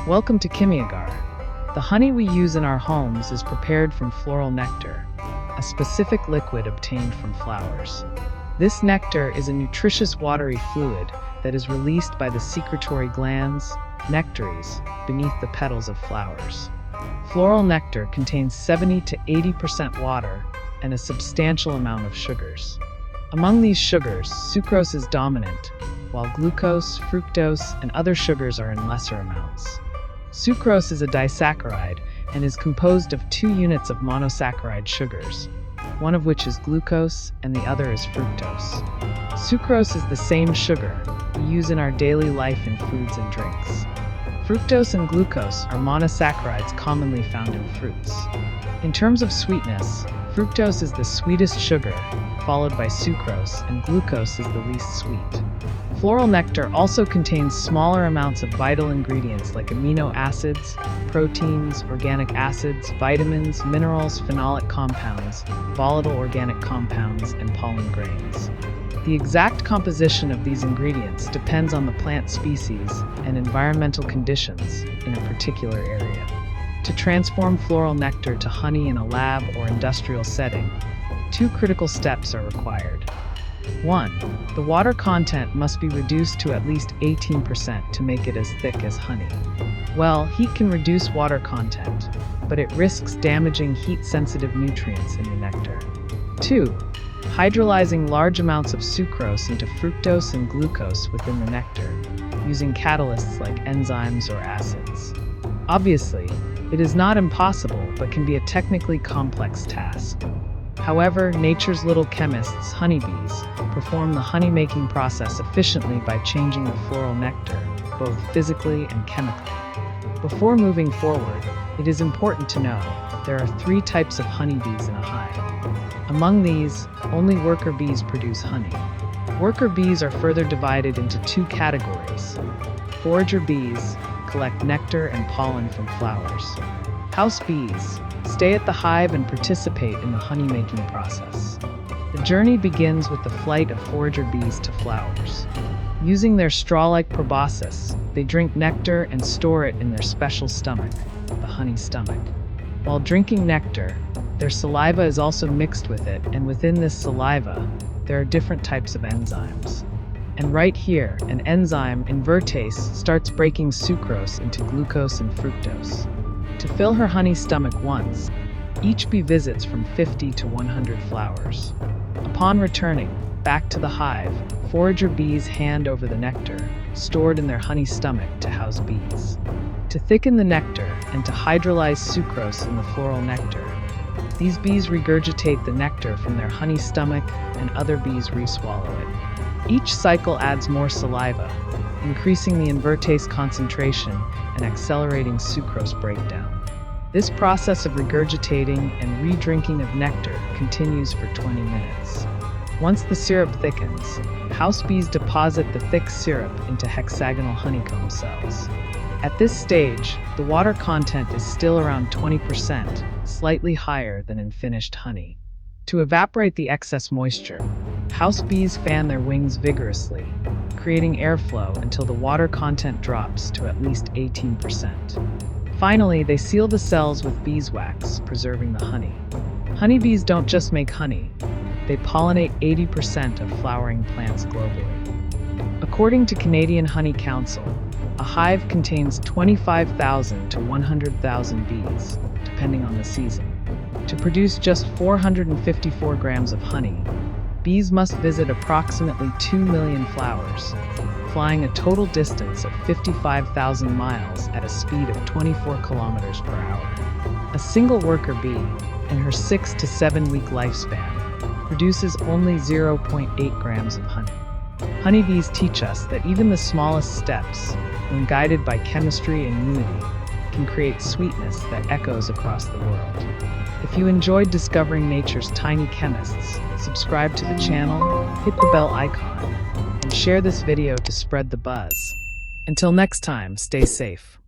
Welcome to Kimiagar. The honey we use in our homes is prepared from floral nectar, a specific liquid obtained from flowers. This nectar is a nutritious watery fluid that is released by the secretory glands, nectaries, beneath the petals of flowers. Floral nectar contains 70 to 80% water and a substantial amount of sugars. Among these sugars, sucrose is dominant, while glucose, fructose, and other sugars are in lesser amounts. Sucrose is a disaccharide and is composed of 2 units of monosaccharide sugars, one of which is glucose and the other is fructose. Sucrose is the same sugar we use in our daily life in foods and drinks. Fructose and glucose are monosaccharides commonly found in fruits. In terms of sweetness, fructose is the sweetest sugar, followed by sucrose, and glucose is the least sweet. Floral nectar also contains smaller amounts of vital ingredients like amino acids, proteins, organic acids, vitamins, minerals, phenolic compounds, volatile organic compounds, and pollen grains. The exact composition of these ingredients depends on the plant species and environmental conditions in a particular area. To transform floral nectar to honey in a lab or industrial setting, 2 critical steps are required. 1. The water content must be reduced to at least 18% to make it as thick as honey. Well, heat can reduce water content, but it risks damaging heat-sensitive nutrients in the nectar. 2. Hydrolyzing large amounts of sucrose into fructose and glucose within the nectar, using catalysts like enzymes or acids. Obviously, it is not impossible, but can be a technically complex task. However, nature's little chemists, honeybees, perform the honey-making process efficiently by changing the floral nectar, both physically and chemically. Before moving forward, it is important to know there are 3 types of honeybees in a hive. Among these, only worker bees produce honey. Worker bees are further divided into 2 categories. Forager bees collect nectar and pollen from flowers. House bees stay at the hive and participate in the honey-making process. The journey begins with the flight of forager bees to flowers. Using their straw-like proboscis, they drink nectar and store it in their special stomach, the honey stomach. While drinking nectar, their saliva is also mixed with it, and within this saliva, there are different types of enzymes. And right here, an enzyme, invertase, starts breaking sucrose into glucose and fructose. To fill her honey stomach once, each bee visits from 50 to 100 flowers. Upon returning back to the hive, forager bees hand over the nectar, stored in their honey stomach, to house bees. To thicken the nectar and to hydrolyze sucrose in the floral nectar, these bees regurgitate the nectar from their honey stomach and other bees re-swallow it. Each cycle adds more saliva, increasing the invertase concentration and accelerating sucrose breakdown. This process of regurgitating and re-drinking of nectar continues for 20 minutes. Once the syrup thickens, house bees deposit the thick syrup into hexagonal honeycomb cells. At this stage, the water content is still around 20%, slightly higher than in finished honey. To evaporate the excess moisture, house bees fan their wings vigorously, creating airflow until the water content drops to at least 18%. Finally, they seal the cells with beeswax, preserving the honey. Honeybees don't just make honey, they pollinate 80% of flowering plants globally. According to Canadian Honey Council, a hive contains 25,000 to 100,000 bees, depending on the season. To produce just 454 grams of honey, bees must visit approximately 2 million flowers, flying a total distance of 55,000 miles at a speed of 24 kilometers per hour. A single worker bee, in her 6 to 7 week lifespan, produces only 0.8 grams of honey. Honeybees teach us that even the smallest steps, when guided by chemistry and unity, can create sweetness that echoes across the world. If you enjoyed discovering nature's tiny chemists, subscribe to the channel, hit the bell icon, and share this video to spread the buzz. Until next time, stay safe.